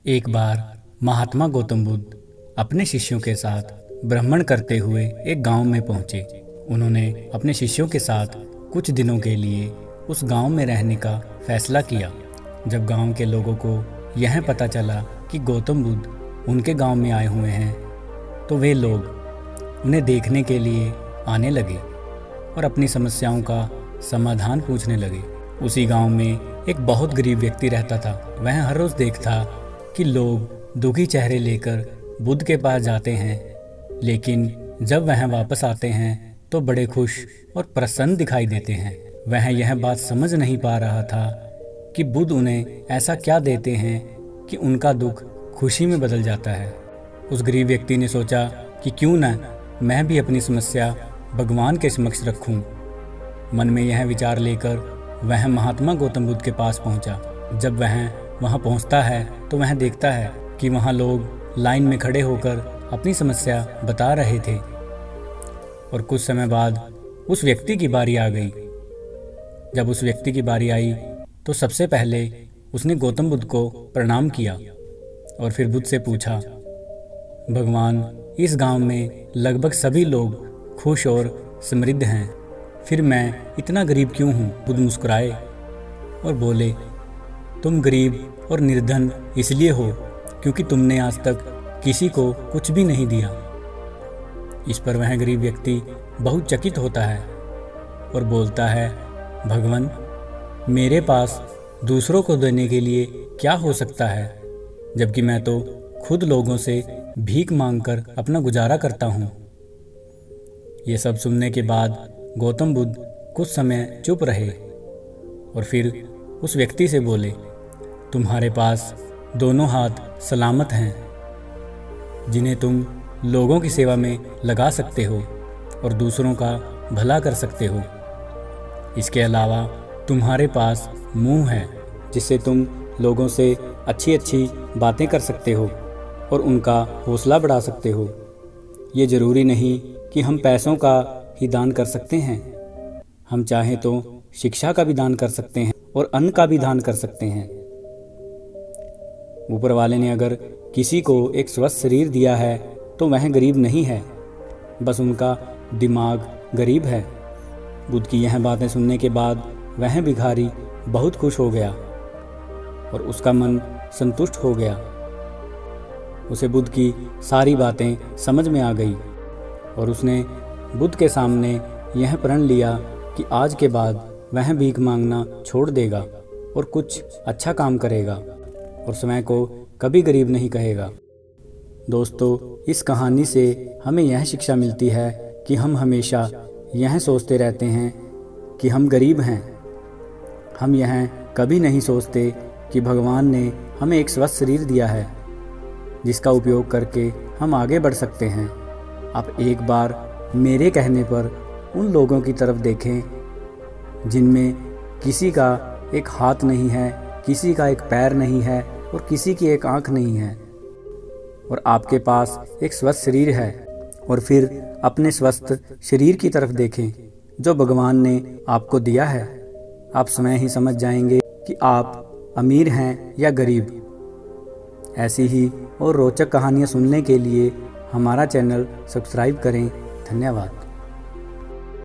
एक बार महात्मा गौतम बुद्ध अपने शिष्यों के साथ भ्रमण करते हुए एक गांव में पहुंचे। उन्होंने अपने शिष्यों के साथ कुछ दिनों के लिए उस गांव में रहने का फैसला किया। जब गांव के लोगों को यह पता चला कि गौतम बुद्ध उनके गांव में आए हुए हैं, तो वे लोग उन्हें देखने के लिए आने लगे और अपनी समस्याओं का समाधान पूछने लगे। उसी गांव में एक बहुत गरीब व्यक्ति रहता था। वह हर रोज़ देखता कि लोग दुखी चेहरे लेकर बुद्ध के पास जाते हैं, लेकिन जब वह वापस आते हैं तो बड़े खुश और प्रसन्न दिखाई देते हैं। वह यह बात समझ नहीं पा रहा था कि बुद्ध उन्हें ऐसा क्या देते हैं कि उनका दुख खुशी में बदल जाता है। उस गरीब व्यक्ति ने सोचा कि क्यों न मैं भी अपनी समस्या भगवान के समक्ष रखूं। मन में यह विचार लेकर वह महात्मा गौतम बुद्ध के पास पहुंचा। जब वह वहां पहुंचता है तो वह देखता है कि वहां लोग लाइन में खड़े होकर अपनी समस्या बता रहे थे। और कुछ समय बाद उस व्यक्ति की बारी आ गई। जब उस व्यक्ति की बारी आई तो सबसे पहले उसने गौतम बुद्ध को प्रणाम किया और फिर बुद्ध से पूछा, भगवान, इस गांव में लगभग सभी लोग खुश और समृद्ध हैं, फिर मैं इतना गरीब क्यों हूँ? बुद्ध मुस्कुराए और बोले, तुम गरीब और निर्धन इसलिए हो क्योंकि तुमने आज तक किसी को कुछ भी नहीं दिया। इस पर वह गरीब व्यक्ति बहुत चकित होता है और बोलता है, भगवान, मेरे पास दूसरों को देने के लिए क्या हो सकता है, जबकि मैं तो खुद लोगों से भीख मांगकर अपना गुजारा करता हूँ। ये सब सुनने के बाद गौतम बुद्ध कुछ समय चुप रहे और फिर उस व्यक्ति से बोले, तुम्हारे पास दोनों हाथ सलामत हैं, जिन्हें तुम लोगों की सेवा में लगा सकते हो और दूसरों का भला कर सकते हो। इसके अलावा तुम्हारे पास मुंह है, जिससे तुम लोगों से अच्छी अच्छी बातें कर सकते हो और उनका हौसला बढ़ा सकते हो। ये ज़रूरी नहीं कि हम पैसों का ही दान कर सकते हैं। हम चाहें तो शिक्षा का भी दान कर सकते हैं और अन्न का भी दान कर सकते हैं। ऊपर वाले ने अगर किसी को एक स्वस्थ शरीर दिया है तो वह गरीब नहीं है, बस उनका दिमाग गरीब है। बुद्ध की यह बातें सुनने के बाद वह भिखारी बहुत खुश हो गया और उसका मन संतुष्ट हो गया। उसे बुद्ध की सारी बातें समझ में आ गई और उसने बुद्ध के सामने यह प्रण लिया कि आज के बाद वह भीख मांगना छोड़ देगा और कुछ अच्छा काम करेगा और समय को कभी गरीब नहीं कहेगा। दोस्तों, इस कहानी से हमें यह शिक्षा मिलती है कि हम हमेशा यह सोचते रहते हैं कि हम गरीब हैं। हम यह कभी नहीं सोचते कि भगवान ने हमें एक स्वस्थ शरीर दिया है, जिसका उपयोग करके हम आगे बढ़ सकते हैं। आप एक बार मेरे कहने पर उन लोगों की तरफ देखें जिनमें किसी का एक हाथ नहीं है, किसी का एक पैर नहीं है और किसी की एक आंख नहीं है, और आपके पास एक स्वस्थ शरीर है। और फिर अपने स्वस्थ शरीर की तरफ देखें जो भगवान ने आपको दिया है। आप स्वयं ही समझ जाएंगे कि आप अमीर हैं या गरीब। ऐसी ही और रोचक कहानियाँ सुनने के लिए हमारा चैनल सब्सक्राइब करें। धन्यवाद।